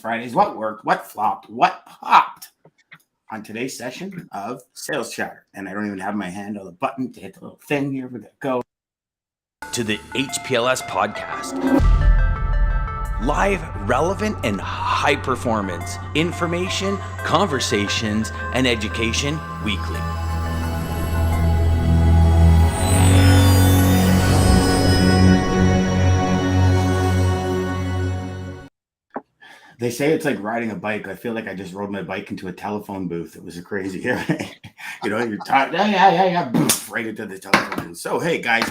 Fridays, what worked, what flopped, what popped on today's session of Sales Chatter. And I don't even have my hand on the button to hit the little thing here. We're going to go to the HPLS podcast. Live, relevant, and high performance information, conversations, and education weekly. They say it's like riding a bike. I feel like I just rode my bike into a telephone booth. It was a crazy, you're talking, right into the telephone booth. So, hey, guys,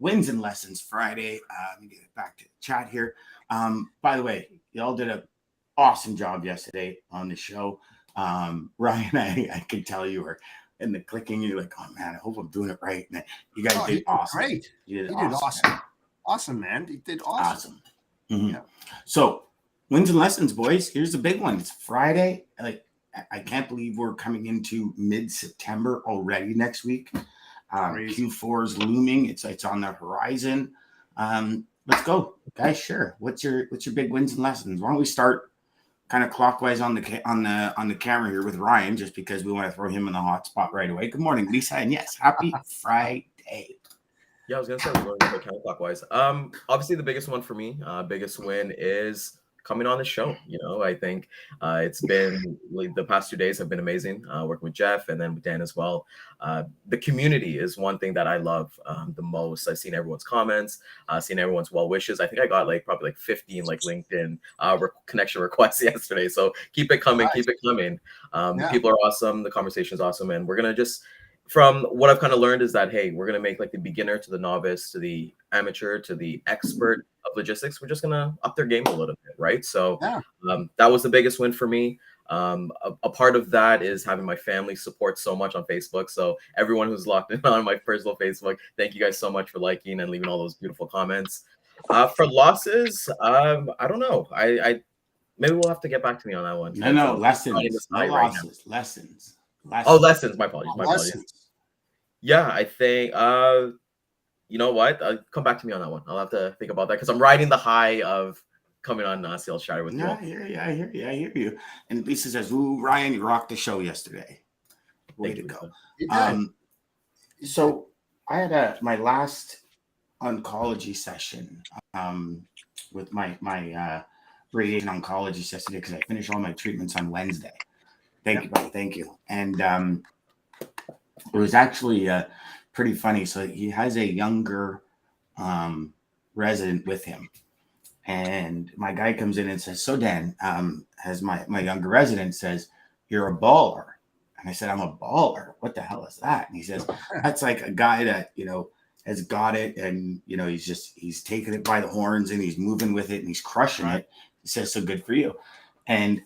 wins and lessons Friday. Let me get back to the chat here. By the way, y'all did an awesome job yesterday on the show. Ryan, I can tell you were in the clicking. You're like, oh, man, I hope I'm doing it right. And you guys did awesome. Great. You did awesome. Awesome, man. You did awesome. Mm-hmm. Yeah. So, wins and lessons, boys. Here's the big one. It's Friday. I can't believe we're coming into mid-September already next week. Q4 is looming. It's on the horizon. Let's go, guys. Sure. What's your big wins and lessons? Why don't we start kind of clockwise on the camera here with Ryan, just because we want to throw him in the hot spot right away. Good morning, Lisa, and yes, happy Friday. Yeah, I was gonna say we're going counterclockwise. Obviously the biggest one for me, biggest win is coming on the show. I think it's been the past 2 days have been amazing, working with Jeff and then with Dan as well. The community is one thing that I love the most. I've seen everyone's comments, seen everyone's well wishes. I think I got probably 15 LinkedIn connection requests yesterday. So keep it coming, keep it coming. People are awesome. The conversation is awesome, and we're gonna just. From what I've kind of learned is that, hey, we're going to make the beginner to the novice to the amateur to the expert of logistics. We're just going to up their game a little bit, right? So that was the biggest win for me. A part of that is having my family support so much on Facebook. So everyone who's logged in on my personal Facebook, thank you guys so much for liking and leaving all those beautiful comments. For losses, I don't know. I maybe we'll have to get back to me on that one. No, lessons, no losses, lessons. Oh, lessons. My apologies. Yeah, I think, you know what? Come back to me on that one. I'll have to think about that because I'm riding the high of coming on Sales Chatter with you. I hear you. And Lisa says, ooh, Ryan, you rocked the show yesterday. Way to go. So I had my last oncology session with my radiation oncologist yesterday because I finished all my treatments on Wednesday. Thank you, buddy. Thank you. And it was actually pretty funny. So he has a younger resident with him. And my guy comes in and says, so Dan, as my younger resident says, you're a baller. And I said, I'm a baller. What the hell is that? And he says, that's like a guy that, has got it. And, he's taking it by the horns and he's moving with it and he's crushing it. He says, so good for you. And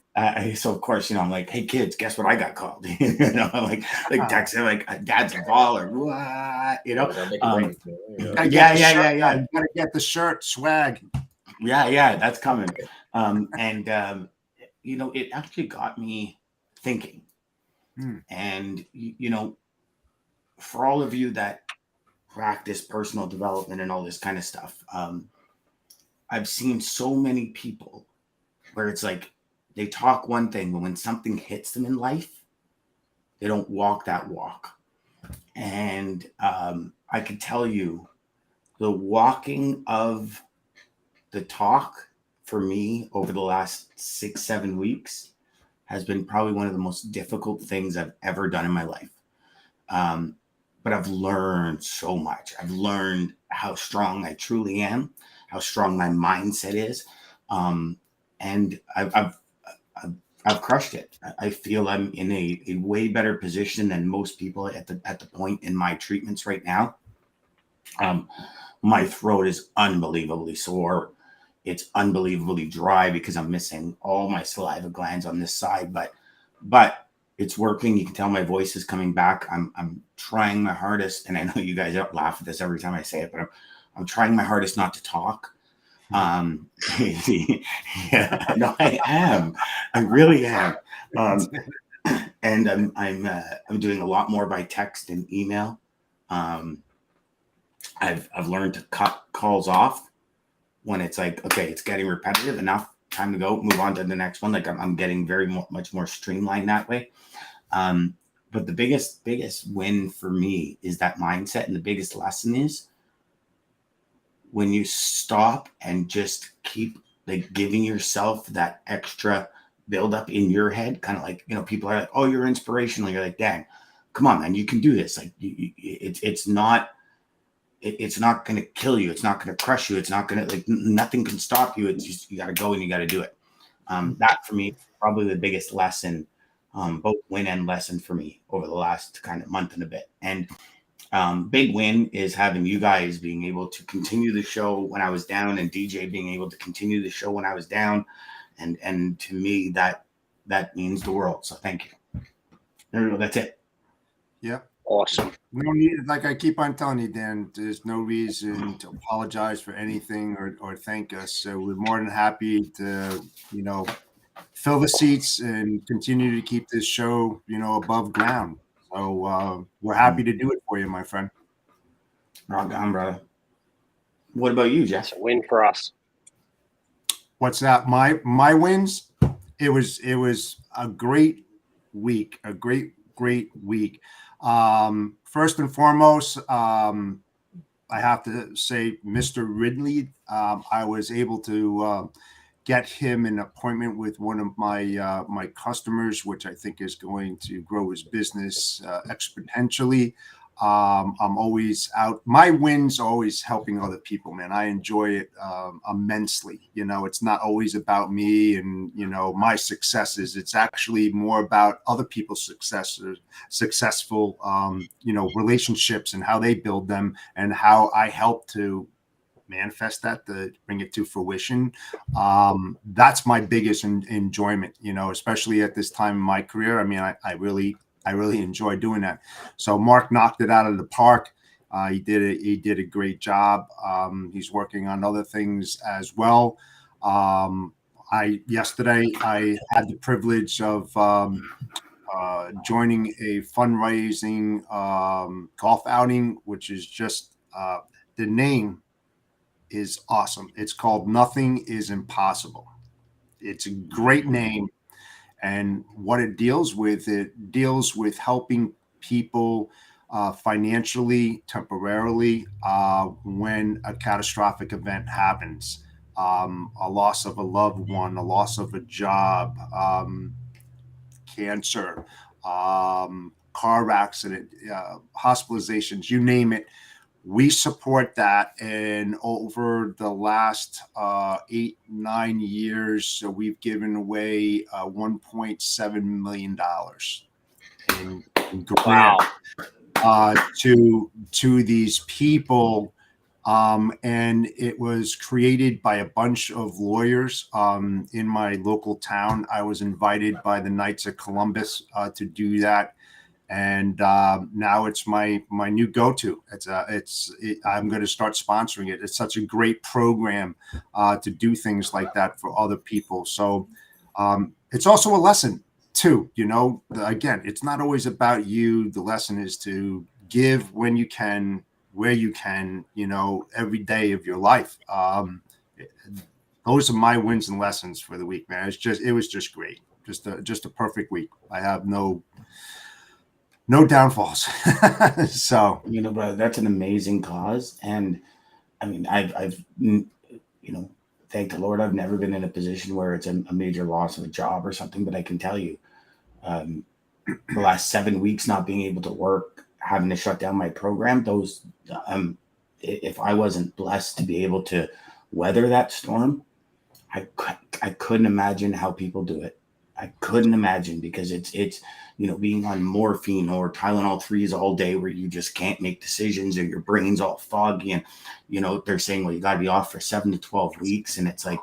so of course, I'm like, hey kids, guess what I got called? like text him like dad's a baller. What? Yeah. You gotta get the shirt swag. Yeah, that's coming. It actually got me thinking. And for all of you that practice personal development and all this kind of stuff, I've seen so many people where it's like they talk one thing, but when something hits them in life, they don't walk that walk. And I can tell you the walking of the talk for me over the last 6-7 weeks has been probably one of the most difficult things I've ever done in my life. But I've learned so much. I've learned how strong I truly am, how strong my mindset is. And I've crushed it. I feel I'm in a way better position than most people at the point in my treatments right now. My throat is unbelievably sore. It's unbelievably dry because I'm missing all my saliva glands on this side, but it's working. You can tell my voice is coming back. I'm trying my hardest, and I know you guys laugh at this every time I say it, but I'm trying my hardest not to talk. No, I am. I really am. And I'm doing a lot more by text and email. I've learned to cut calls off when it's like, okay, it's getting repetitive enough. time to go, move on to the next one. Like I'm getting much more streamlined that way. But the biggest win for me is that mindset, and the biggest lesson is when you stop and just keep like giving yourself that extra build up in your head, kind of like, you know, people are like, oh, you're inspirational. You're like, dang, come on, man, you can do this. Like it's not going to kill you. It's not going to crush you. It's not going to, like, nothing can stop you. It's just, you got to go and you got to do it. That for me, probably the biggest lesson, both win and lesson for me over the last kind of month and a bit. And big win is having you guys being able to continue the show when I was down, and DJ being able to continue the show when I was down. And to me, that means the world. So thank you. There we go. That's it. Yep. Awesome. We don't need, like I keep on telling you, Dan, there's no reason to apologize for anything or thank us. So we're more than happy to, you know, fill the seats and continue to keep this show, you know, above ground. So we're happy to do it for you, my friend. Rock on, brother. What about you, Jess? It's a win for us. What's that? My wins? It was a great week, a great week. First and foremost, I have to say, Mr. Ridley, I was able to get him an appointment with one of my my customers, which I think is going to grow his business exponentially. I'm always out. My wins are always helping other people, man. I enjoy it immensely. You know, it's not always about me and, you know, my successes. It's actually more about other people's successful, you know, relationships and how they build them and how I help to manifest that, to bring it to fruition. That's my biggest enjoyment, you know, especially at this time in my career. I mean, I really enjoy doing that. So Mark knocked it out of the park. He did a great job. He's working on other things as well. Yesterday I had the privilege of joining a fundraising golf outing, which is just the name is awesome. It's called Nothing is Impossible. It's a great name. And what it deals with helping people financially, temporarily, when a catastrophic event happens, a loss of a loved one, a loss of a job, cancer, car accident, hospitalizations, you name it. We support that, and over the last 8-9 years, so we've given away $1.7 million in grant to these people, and it was created by a bunch of lawyers in my local town. I was invited by the Knights of Columbus to do that. And now it's my new go-to. I'm going to start sponsoring it. It's such a great program to do things like that for other people. So it's also a lesson too. You know, again, it's not always about you. The lesson is to give when you can, where you can. You know, every day of your life. Those are my wins and lessons for the week, man. It was just great. Just a perfect week. I have no downfalls. So, you know, brother, that's an amazing cause. And I mean, I've you know, thank the Lord, I've never been in a position where it's a major loss of a job or something, but I can tell you, the last 7 weeks not being able to work, having to shut down my program, those, if I wasn't blessed to be able to weather that storm, I couldn't imagine how people do it. I couldn't imagine, because it's you know, being on morphine or Tylenol 3s all day where you just can't make decisions, or your brain's all foggy, and you know, they're saying, well, you got to be off for 7 to 12 weeks, and it's like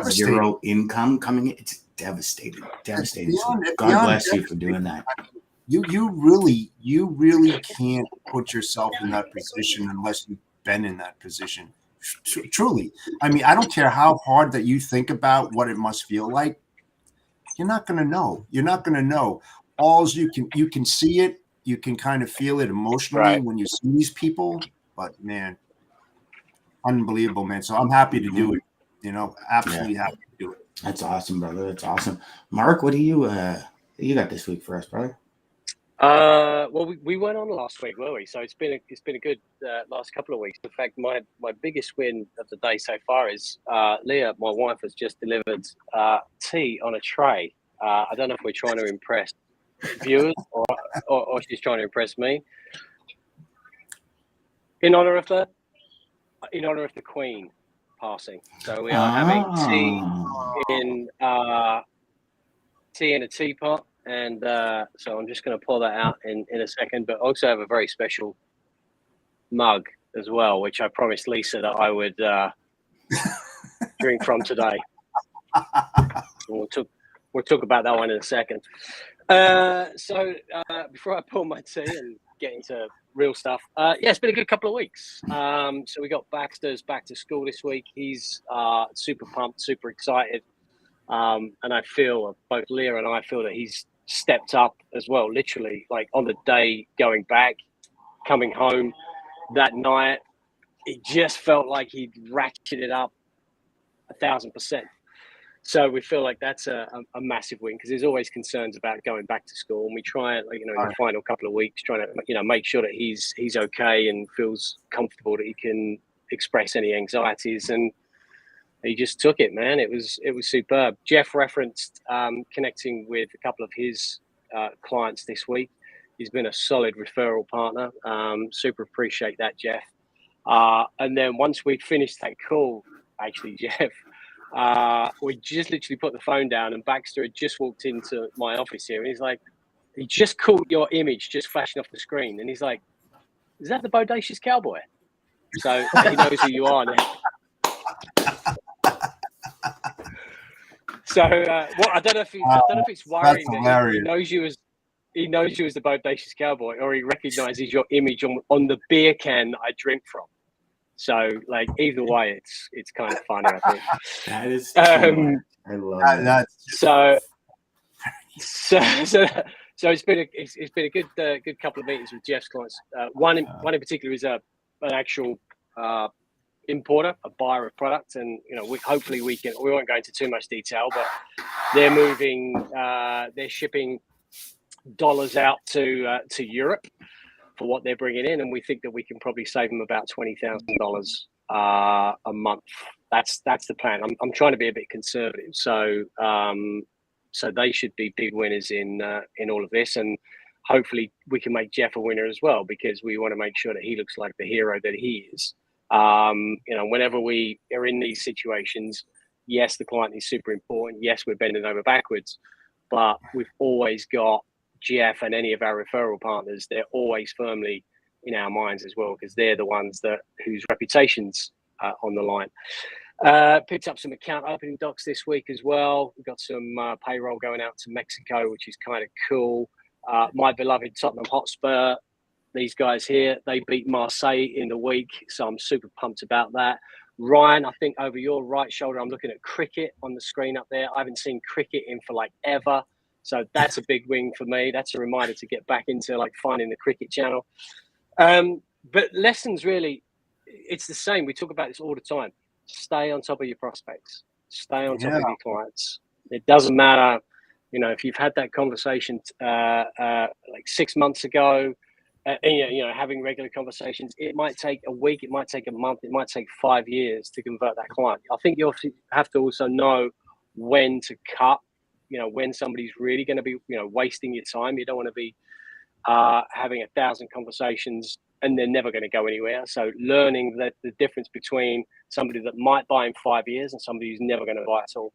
zero income coming in. It's devastating. So God bless you for doing that. You really can't put yourself in that position unless you've been in that position. Truly. I mean, I don't care how hard that you think about what it must feel like. You're not going to know. All you can see it. You can kind of feel it emotionally when you see these people. But man, unbelievable, man. So I'm happy to do it. You know, absolutely happy to do it. That's awesome, brother. That's awesome. Mark, what do you got this week for us, brother? Well, we went on last week, weren't we? So it's been a good last couple of weeks. In fact, my biggest win of the day so far is Leah, my wife, has just delivered tea on a tray. I don't know if we're trying to impress viewers or she's trying to impress me. In honor of the Queen passing. So we are having tea in a teapot. And so I'm just going to pour that out in a second, but also have a very special mug as well, which I promised Lisa that I would drink from today. We'll talk about that one in a second. So before I pour my tea and get into real stuff, it's been a good couple of weeks. So we got Baxter's back to school this week. He's super pumped, super excited. And I feel, both Leah and I feel, that he's stepped up as well, literally, like on the day going back, coming home that night, it just felt like he'd ratcheted up 1,000%. So we feel like that's a massive win, because there's always concerns about going back to school, and we try, in the final couple of weeks, trying to make sure that he's okay and feels comfortable, that he can express any anxieties, and he just took it, man. It was superb. Jeff referenced connecting with a couple of his clients this week. He's been a solid referral partner. Super appreciate that, Jeff. And then once we'd finished that call, actually, Jeff, we just literally put the phone down, and Baxter had just walked into my office here, and he's like, he just caught your image just flashing off the screen, and he's like, "Is that the Bodacious Cowboy?" So he knows who you are now. So I don't know if it's worrying that he knows you as the Bodacious Cowboy, or he recognizes your image on the beer can that I drink from. So, like, either way, it's kind of funny, I think. That is I love that. So it's been a good couple of meetings with Jeff's clients. One in particular is an actual importer, a buyer of product, and we won't go into too much detail, but they're shipping dollars out to Europe for what they're bringing in, and we think that we can probably save them about $20,000 a month. That's the plan. I'm trying to be a bit conservative, so they should be big winners in all of this, and hopefully we can make Jeff a winner as well, because we want to make sure that he looks like the hero that he is. Whenever we are in these situations, yes, the client is super important. Yes, we're bending over backwards, but we've always got Jeff and any of our referral partners. They're always firmly in our minds as well, because they're the ones whose reputations are on the line. Picked up some account opening docs this week as well. We've got some payroll going out to Mexico, which is kind of cool. My beloved Tottenham Hotspur, these guys here, they beat Marseille in the week, so I'm super pumped about that. Ryan, I think over your right shoulder, I'm looking at cricket on the screen up there. I haven't seen cricket in for like ever, so that's a big win for me. That's a reminder to get back into like finding the cricket channel. But lessons, really, it's the same. We talk about this all the time. Stay on top of your prospects. Stay on top of your clients. It doesn't matter, if you've had that conversation like 6 months ago, having regular conversations. It might take a week, it might take a month, it might take 5 years to convert that client. I think you have to also know when to cut, when somebody's really going to be, wasting your time. You don't want to be having 1,000 conversations and they're never going to go anywhere. So learning the difference between somebody that might buy in 5 years and somebody who's never going to buy at all.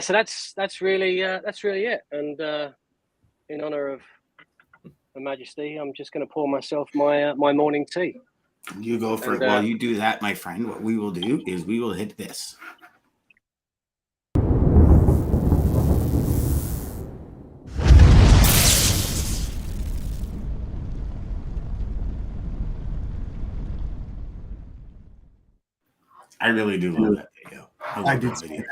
So that's really it. And in honor of Her Majesty, I'm just going to pour myself my morning tea. You go for it. While you do that, my friend, what we will do is we will hit this. I really do love that video. I love that video.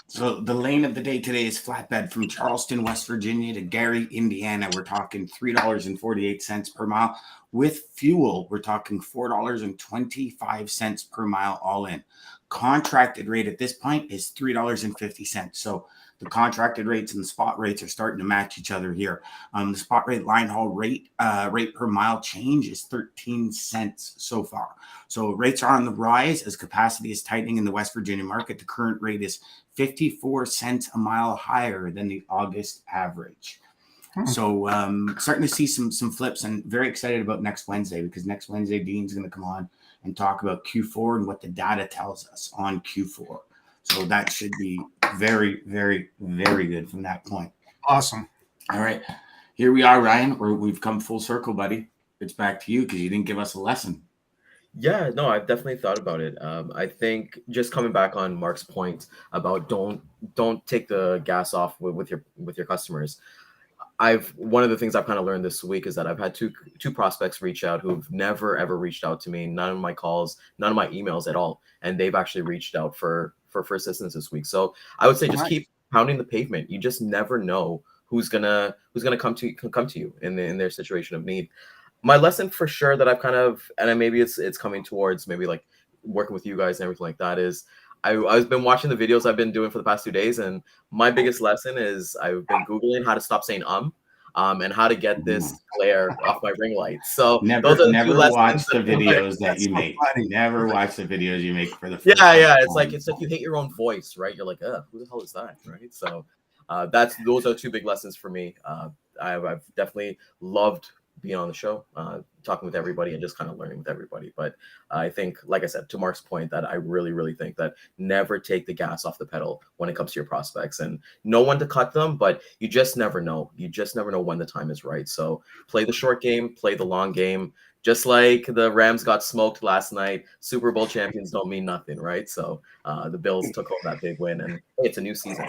So the lane of the day today is flatbed from Charleston, West Virginia to Gary, Indiana. We're talking $3.48 per mile. With fuel, we're talking $4.25 per mile all in. contracted rate at this point is $3.50. So the contracted rates and the spot rates are starting to match each other here. The spot rate line haul rate per mile change is 13 cents so far. So rates are on the rise as capacity is tightening in the West Virginia market. The current rate is 54 cents a mile higher than the August average. So starting to see some flips, and very excited about next Wednesday, because next Wednesday Dean's going to come on and talk about Q4 and what the data tells us on Q4. So that should be very, very, very good from that point. Awesome. All right. Here we are, Ryan. We've come full circle, buddy. It's back to you because you didn't give us a lesson. Yeah, no, I've definitely thought about it. I think just coming back on Mark's point about don't take the gas off with your customers. One of the things I've kind of learned this week is that I've had two prospects reach out who've never ever reached out to me, none of my calls, none of my emails at all, and they've actually reached out for assistance this week. So I would say just keep pounding the pavement. You just never know who's gonna come to you in their situation of need. My lesson for sure that I've kind of, and maybe it's coming towards maybe like working with you guys and everything like that, is I've been watching the videos I've been doing for the past 2 days, and my biggest lesson is I've been Googling how to stop saying and how to get this glare off my ring light. So never watch the videos that you make. Never watch the videos you make for the first time. It's like you hate your own voice, right? You're like, who the hell is that, right? So those are two big lessons for me. I've definitely loved being on the show, talking with everybody and just kind of learning with everybody. But I think, like I said, to Mark's point, that I really, really think that never take the gas off the pedal when it comes to your prospects, and know when to cut them, but you just never know. You just never know when the time is right. So play the short game, play the long game. Just like the Rams got smoked last night, Super Bowl champions don't mean nothing, right? So the Bills took home that big win, and hey, it's a new season.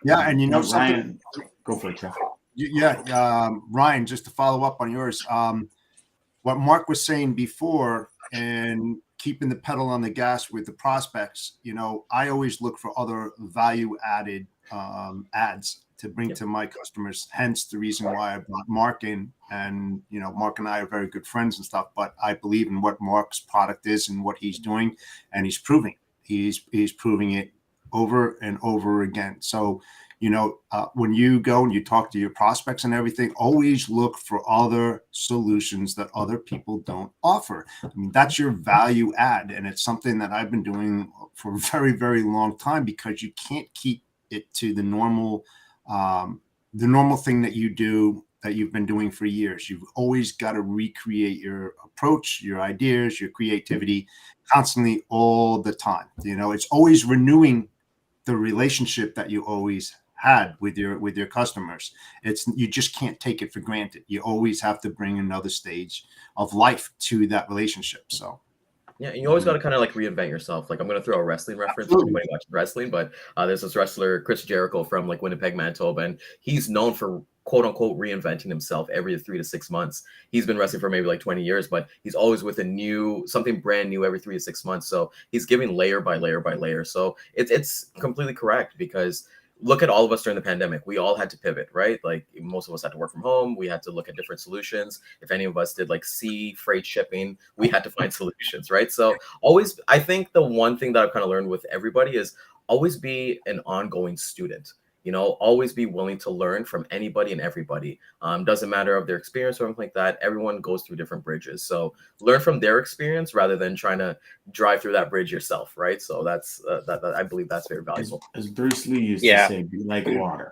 Yeah, and you know something. Ryan, go for it, Jeff. Yeah, Ryan, just to follow up on yours, what Mark was saying before, and keeping the pedal on the gas with the prospects, I always look for other value-added ads to bring to my customers. Hence the reason why I brought Mark in, and Mark and I are very good friends and stuff. But I believe in what Mark's product is and what he's doing, and he's proving it over and over again. So. When you go and you talk to your prospects and everything, always look for other solutions that other people don't offer. I mean, that's your value add. And it's something that I've been doing for a very, very long time, because you can't keep it to the normal thing that you do, that you've been doing for years. You've always got to recreate your approach, your ideas, your creativity constantly, all the time. It's always renewing the relationship that you always had with your customers. You just can't take it for granted. You always have to bring another stage of life to that relationship. So yeah, and you always got to kind of like reinvent yourself. Like, I'm going to throw a wrestling reference if anybody watches wrestling, but there's this wrestler, Chris Jericho, from like Winnipeg, Manitoba, and he's known for quote unquote reinventing himself every 3 to 6 months. He's been wrestling for maybe like 20 years, but he's always with something brand new every 3 to 6 months. So he's giving layer by layer by layer. So it's completely correct, because look at all of us during the pandemic. We all had to pivot, right? Like, most of us had to work from home. We had to look at different solutions. If any of us did like sea freight shipping, we had to find solutions, right? So I think the one thing that I've kind of learned with everybody is always be an ongoing student. Always be willing to learn from anybody and everybody. Doesn't matter of their experience or anything like that. Everyone goes through different bridges. So learn from their experience rather than trying to drive through that bridge yourself, right? So that's that I believe that's very valuable. As Bruce Lee used to say, be like water.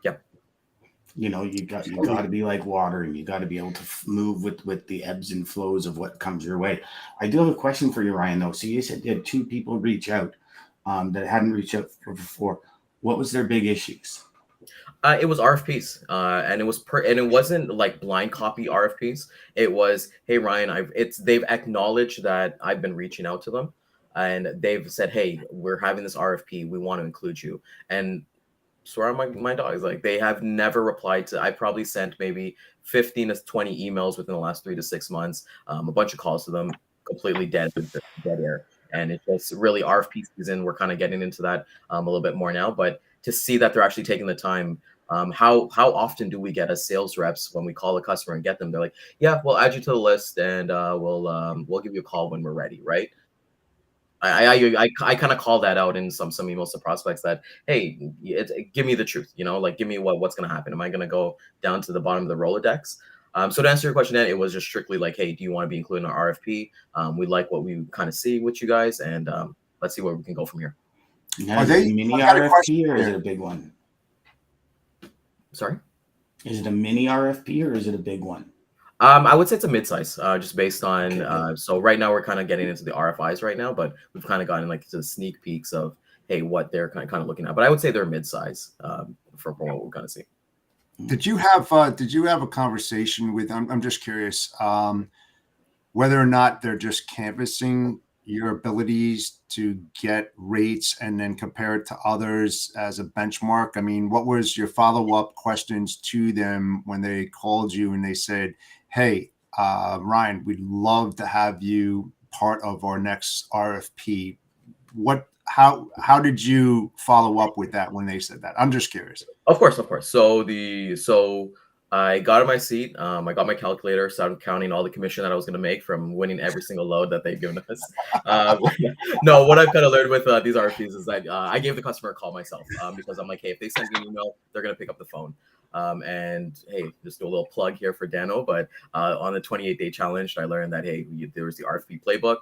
Yep. You got to be like water, and you got to be able to move with the ebbs and flows of what comes your way. I do have a question for you, Ryan, though. So you said you had 2 people reach out that hadn't reached out before. What was their big issues? It was RFPs, and it wasn't like blind copy RFPs. It was, hey Ryan, they've acknowledged that I've been reaching out to them, and they've said, hey, we're having this RFP, we want to include you. And swear on my dogs, like, they have never replied to. I probably sent maybe 15 to 20 emails within the last 3 to 6 months, a bunch of calls to them, completely dead air. And it's just really RFP season. We're kind of getting into that a little bit more now, but to see that they're actually taking the time. How often do we get as sales reps when we call a customer and get them? They're like, yeah, we'll add you to the list, and we'll give you a call when we're ready, right? I kind of call that out in some emails to prospects that, hey, give me the truth, like give me what's going to happen. Am I going to go down to the bottom of the Rolodex? So to answer your question, it was just strictly like, hey, do you want to be included in our RFP? We like what we kind of see with you guys, and let's see where we can go from here. Now, is it a mini RFP or is it a big one? Sorry? Is it a mini RFP or is it a big one? I would say it's a mid-size, just based on. So right now we're kind of getting into the RFIs right now, but we've kind of gotten like to the sneak peeks of, hey, what they're kind of looking at. But I would say they're mid-size for what we're kind of seeing. Did you have a conversation with? I'm just curious whether or not they're just canvassing your abilities to get rates and then compare it to others as a benchmark. I mean, what was your follow-up questions to them when they called you and they said, hey, Ryan, we'd love to have you part of our next RFP? How did you follow up with that when they said that? I'm just curious. Of course. So I got in my seat. I got my calculator, started counting all the commission that I was going to make from winning every single load that they've given us. No, what I've kind of learned with these RFPs is that I gave the customer a call myself because I'm like, hey, if they send me an email, they're going to pick up the phone. And hey, just do a little plug here for Dano, but on the 28-day challenge, I learned that, hey, there was the RFP playbook.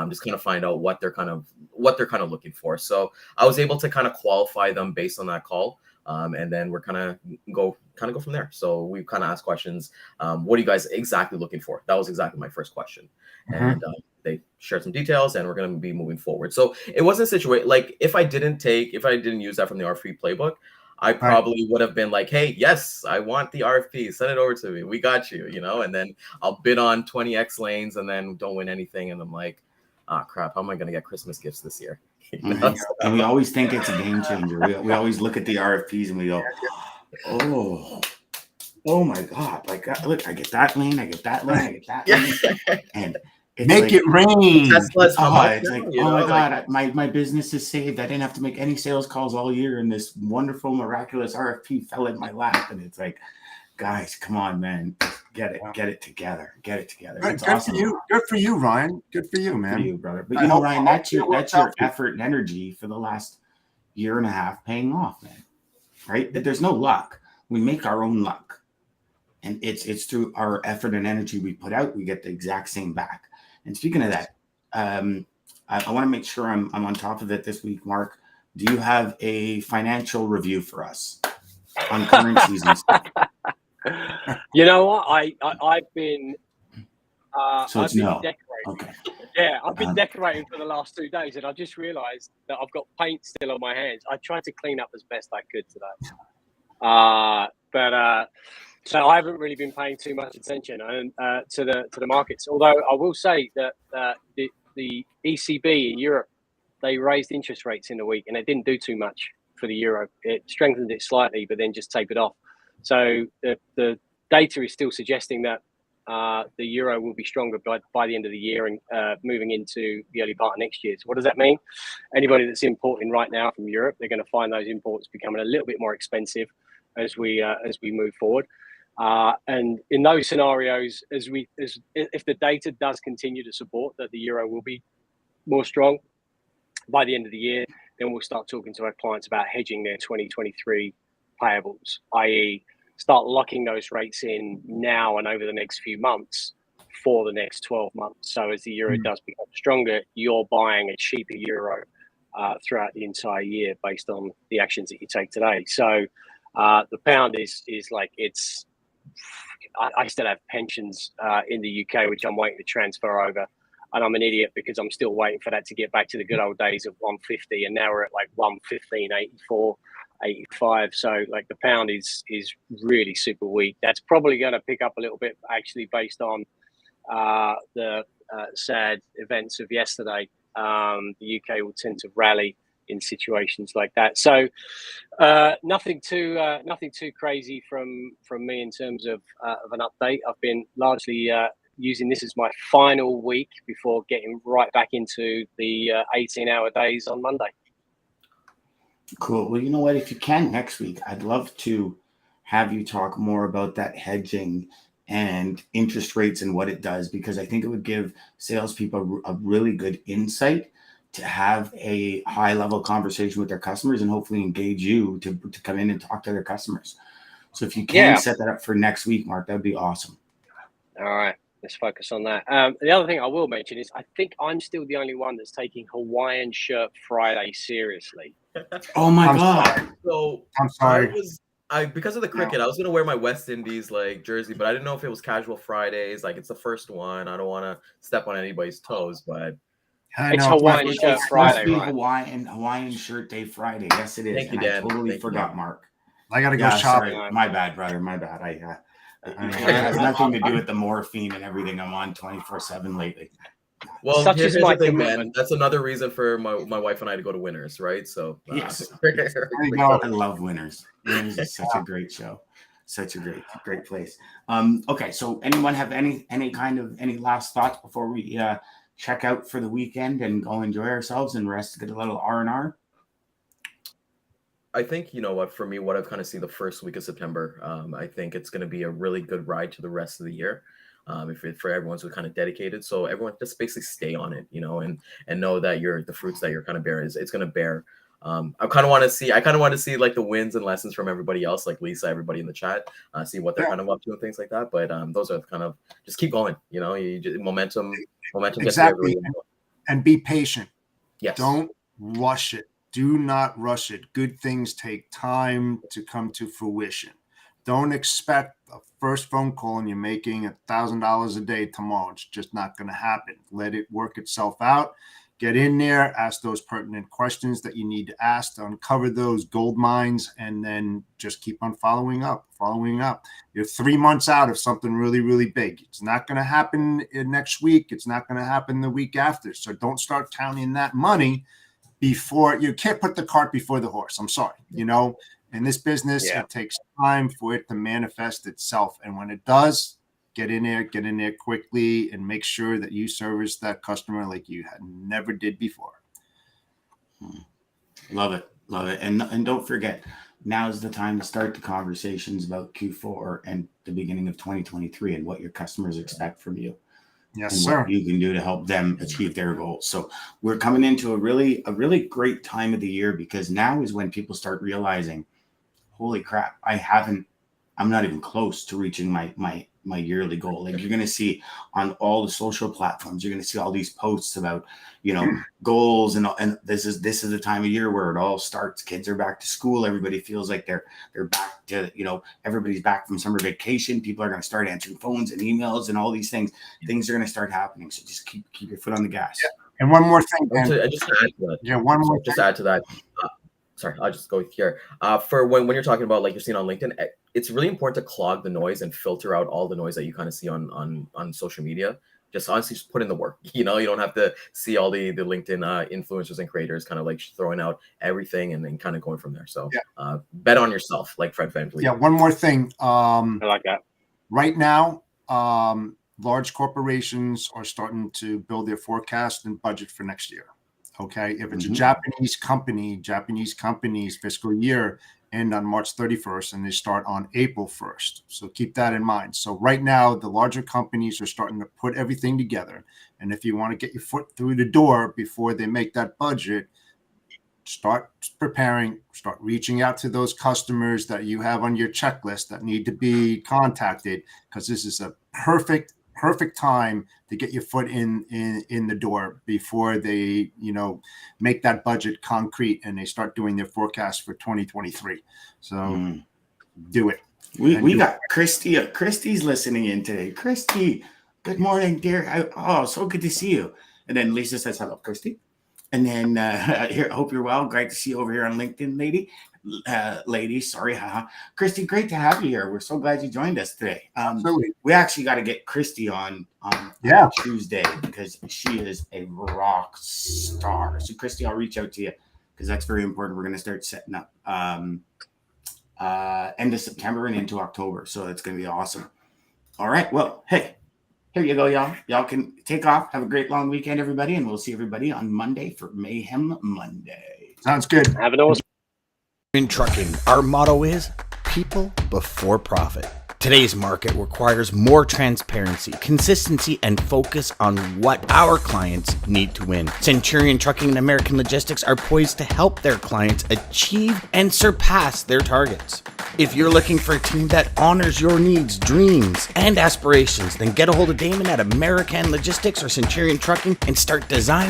Just kind of find out what they're kind of looking for. So I was able to kind of qualify them based on that call. And then we're kind of go from there. So we kind of asked questions. What are you guys exactly looking for? That was exactly my first question. Mm-hmm. And they shared some details, and we're going to be moving forward. So it wasn't a situation like if I didn't use that from the RFP playbook, I probably would have been like, hey, yes, I want the RFP. Send it over to me. We got you, and then I'll bid on 20X lanes and then don't win anything. And I'm like, crap, how am I going to get Christmas gifts this year? And we always think it's a game changer. We always look at the RFPs and we go, oh my God. Like, look, I get that lane, I get that lane. And it's make it rain. It's like, oh my God, my business is saved. I didn't have to make any sales calls all year. And this wonderful, miraculous RFP fell in my lap. And it's like, guys, come on, man. Get it together. It's awesome. Good for you, Ryan. Good for you, man. Good for you, brother. But Ryan, that's your effort and energy for the last year and a half paying off, man. Right? That there's no luck. We make our own luck. And it's through our effort and energy we put out, we get the exact same back. And speaking of that, I want to make sure I'm on top of it this week, Mark. Do you have a financial review for us on current season stuff? You know what? I've been decorating. Okay. Yeah, I've been decorating for the last 2 days, and I just realised that I've got paint still on my hands. I tried to clean up as best I could today, but so I haven't really been paying too much attention to the markets. Although I will say that the ECB in Europe, they raised interest rates in the week, and it didn't do too much for the euro. It strengthened it slightly, but then just tapered off. So the data is still suggesting that the euro will be stronger by the end of the year and moving into the early part of next year. So what does that mean? Anybody that's importing right now from Europe, they're going to find those imports becoming a little bit more expensive as we move forward. And in those scenarios, if the data does continue to support that the euro will be more strong by the end of the year, then we'll start talking to our clients about hedging their 2023 payables, i.e. start locking those rates in now and over the next few months for the next 12 months. So as the euro does become stronger, you're buying a cheaper euro throughout the entire year based on the actions that you take today. So the pound is like I still have pensions in the UK, which I'm waiting to transfer over. And I'm an idiot because I'm still waiting for that to get back to the good old days of 150. And now we're at like 115.84. 85. So like the pound is really super weak. That's probably going to pick up a little bit actually based on the sad events of yesterday. The UK will tend to rally in situations like that. So nothing too crazy from me in terms of an update. I've been largely using this as my final week before getting right back into the 18-hour days on Monday. Cool. Well, you know what? If you can next week, I'd love to have you talk more about that hedging and interest rates and what it does, because I think it would give salespeople a really good insight to have a high level conversation with their customers and hopefully engage you to come in and talk to their customers. So if you can set that up for next week, Mark, that'd be awesome. All right, let's focus on that. The other thing I will mention is I think I'm still the only one that's taking Hawaiian Shirt Friday seriously. Oh my God. So I'm sorry. Because of the cricket, I was gonna wear my West Indies like jersey, but I didn't know if it was casual Fridays. Like it's the first one. I don't want to step on anybody's toes, but it's Hawaiian Shirt Friday, right? Hawaiian Shirt Day Friday. Yes, it is. Thank you, Dan. I totally forgot, Mark. I gotta go shopping. Sorry. My bad, brother. My bad. It has nothing to do with the morphine and everything I'm on 24/7 lately. Well, here's the thing, man. That's another reason for my wife and I to go to Winners, right? So yes, I love Winners. Winners is such a great show, such a great place. Okay, so anyone have any last thoughts before we check out for the weekend and go enjoy ourselves and rest, get a little R&R? I think, you know what, for me, what I've kind of seen the first week of September, I think it's going to be a really good ride to the rest of the year. For everyone's kind of dedicated, so everyone just basically stay on it, you know, and know that the fruits that you're kind of bearing it's going to bear. I kind of want to see like the wins and lessons from everybody else, like Lisa, everybody in the chat, see what they're kind of up to and things like that. But those are kind of just keep going, you know, momentum exactly, and be patient. Yes, don't rush it. Do not rush it. Good things take time to come to fruition. Don't expect the first phone call and you're making $1,000 a day tomorrow. It's just not going to happen. Let it work itself out. Get in there, ask those pertinent questions that you need to ask to uncover those gold mines, and then just keep on following up. You're 3 months out of something really, really big. It's not going to happen next week. It's not going to happen the week after. So don't start counting that money before you can't put the cart before the horse. I'm sorry, you know. In this business, It takes time for it to manifest itself. And when it does, get in there quickly and make sure that you service that customer like you had never did before. Love it. And don't forget, now's the time to start the conversations about Q4 and the beginning of 2023 and what your customers expect from you. Yes, and sir. What you can do to help them achieve their goals. So we're coming into a really great time of the year, because now is when people start realizing, holy crap, I'm not even close to reaching my yearly goal. Like, you're going to see on all the social platforms, you're going to see all these posts about, you know, goals, and this is the time of year where it all starts. Kids are back to school. Everybody feels like they're back to, you know, everybody's back from summer vacation. People are going to start answering phones and emails and all these things. Things are going to start happening. So just keep your foot on the gas. Yeah. And one more thing, I just add to that. Yeah, one more. Just add to that. Sorry, I'll just go here. For when you're talking about, like, you're seeing on LinkedIn, it's really important to clog the noise and filter out all the noise that you kind of see on social media. Just honestly, just put in the work. You know, you don't have to see all the LinkedIn influencers and creators kind of like throwing out everything and then kind of going from there. So bet on yourself, like Fred Van Vliet. Yeah, one more thing. I like that. Right now, large corporations are starting to build their forecast and budget for next year. Okay, if it's a Japanese company's fiscal year end on March 31st and they start on April 1st. So keep that in mind. So right now, the larger companies are starting to put everything together. And if you want to get your foot through the door before they make that budget, start preparing, start reaching out to those customers that you have on your checklist that need to be contacted, because this is a perfect time to get your foot in the door before they, you know, make that budget concrete and they start doing their forecast for 2023. So do it. We got Christy. Christy's listening in today. Christy, good morning, dear. So good to see you. And then Lisa says, hello, Christy. And then here, hope you're well. Great to see you over here on LinkedIn, lady. Sorry, haha. Christy, great to have you here. We're so glad you joined us today. We actually got to get Christy on Tuesday, because she is a rock star. So Christy, I'll reach out to you, because that's very important. We're going to start setting up end of September and into October. So it's going to be awesome. All right. Well, hey. Here you go, y'all. Y'all can take off. Have a great long weekend, everybody, and we'll see everybody on Monday for Mayhem Monday. Sounds good. Have an awesome. In trucking, our motto is people before profit. Today's market requires more transparency, consistency, and focus on what our clients need to win. Centurion Trucking and American Logistics are poised to help their clients achieve and surpass their targets. If you're looking for a team that honors your needs, dreams, and aspirations, then get a hold of Daman at American Logistics or Centurion Trucking and start designing